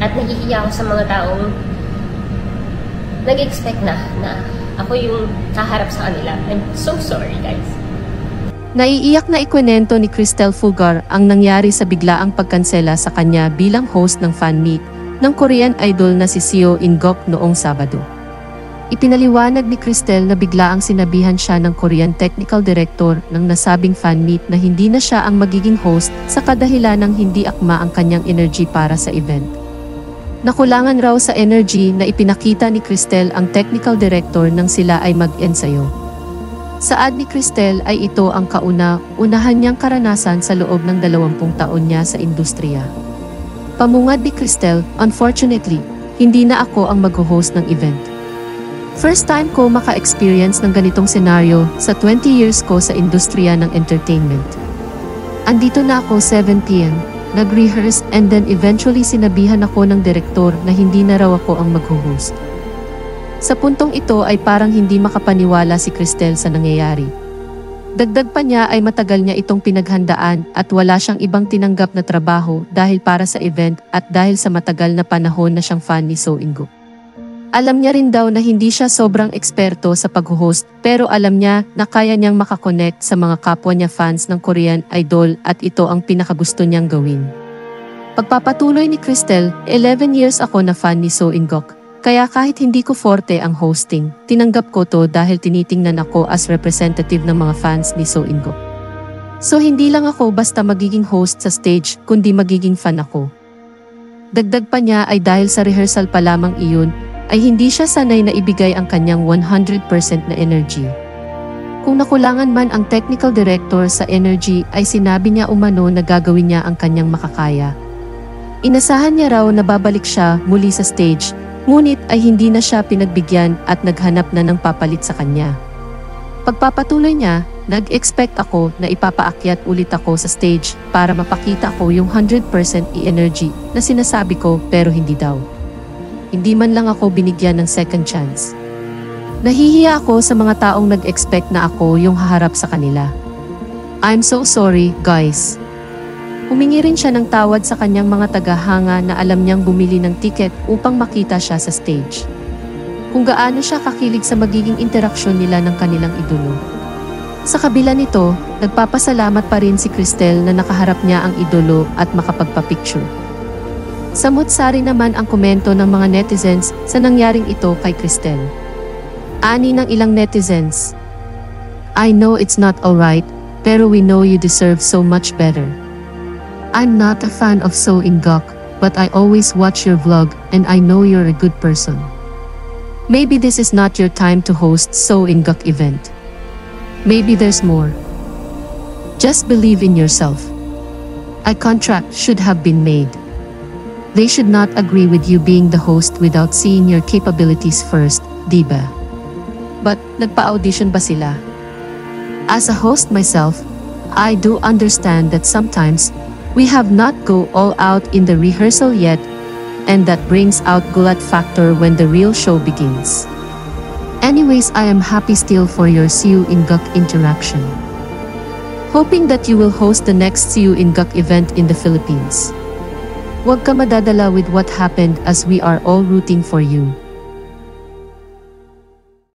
At nahihiya ako sa mga taong nag-expect na ako yung kaharap sa kanila. I'm so sorry, guys. Naiiyak na ikwento ni Cristel Fulgar ang nangyari sa biglaang pagkansela sa kanya bilang host ng fan meet ng Korean idol na si Seo In-guk noong Sabado. Ipinaliwanag ni Cristel na biglaang sinabihan siya ng Korean technical director ng nasabing fan meet na hindi na siya ang magiging host sa kadahilanang hindi akma ang kanyang energy para sa event. Nakulangan raw sa energy na ipinakita ni Cristel ang technical director nang sila ay mag-ensayo. Saad ni Cristel ay ito ang unahan niyang karanasan sa loob ng 20 taon niya sa industriya. Pamungad ni Cristel, unfortunately, hindi na ako ang mag-host ng event. First time ko maka-experience ng ganitong senaryo sa 20 years ko sa industriya ng entertainment. Andito na ako 7 p.m., nag-rehearse and then eventually sinabihan ako ng direktor na hindi na raw ako ang mag-host. Sa puntong ito ay parang hindi makapaniwala si Cristel sa nangyayari. Dagdag pa niya ay matagal niya itong pinaghandaan at wala siyang ibang tinanggap na trabaho dahil para sa event at dahil sa matagal na panahon na siyang fan ni Seo In-guk. Alam niya rin daw na hindi siya sobrang eksperto sa pag-host pero alam niya na kaya niyang makakonect sa mga kapwa niya fans ng Korean idol at ito ang pinakagusto niyang gawin. Pagpapatuloy ni Cristel, 11 years ako na fan ni Seo In-guk. Kaya kahit hindi ko forte ang hosting, tinanggap ko to dahil tinitingnan ako as representative ng mga fans ni Seo In-guk. So hindi lang ako basta magiging host sa stage, kundi magiging fan ako. Dagdag pa niya ay dahil sa rehearsal pa lamang iyon, ay hindi siya sanay na ibigay ang kanyang 100% na energy. Kung nakulangan man ang technical director sa energy ay sinabi niya umano na gagawin niya ang kanyang makakaya. Inasahan niya raw na babalik siya muli sa stage, ngunit ay hindi na siya pinagbigyan at naghanap na ng papalit sa kanya. Pagpapatuloy niya, nag-expect ako na ipapaakyat ulit ako sa stage para mapakita ko yung 100% energy na sinasabi ko pero hindi daw. Hindi man lang ako binigyan ng second chance. Nahihiya ako sa mga taong nag-expect na ako yung haharap sa kanila. I'm so sorry, guys. Humingi rin siya ng tawad sa kanyang mga tagahanga na alam niyang bumili ng tiket upang makita siya sa stage. Kung gaano siya kakilig sa magiging interaksyon nila ng kanilang idolo. Sa kabila nito, nagpapasalamat pa rin si Cristel na nakaharap niya ang idolo at makapagpa-picture. Samut-sari naman ang komento ng mga netizens sa nangyaring ito kay Cristel. Ani ng ilang netizens, I know it's not alright, pero we know you deserve so much better. I'm not a fan of Seo In-guk, but I always watch your vlog and I know you're a good person. Maybe this is not your time to host Seo In-guk event. Maybe there's more. Just believe in yourself. A contract should have been made. They should not agree with you being the host without seeing your capabilities first, diba? But nagpa-audition ba sila? As a host myself, I do understand that sometimes we have not go all out in the rehearsal yet, and that brings out gulat factor when the real show begins. Anyways, I am happy still for your Seo In-guk interaction. Hoping that you will host the next Seo In-guk event in the Philippines. Huwag ka madadala with what happened as we are all rooting for you.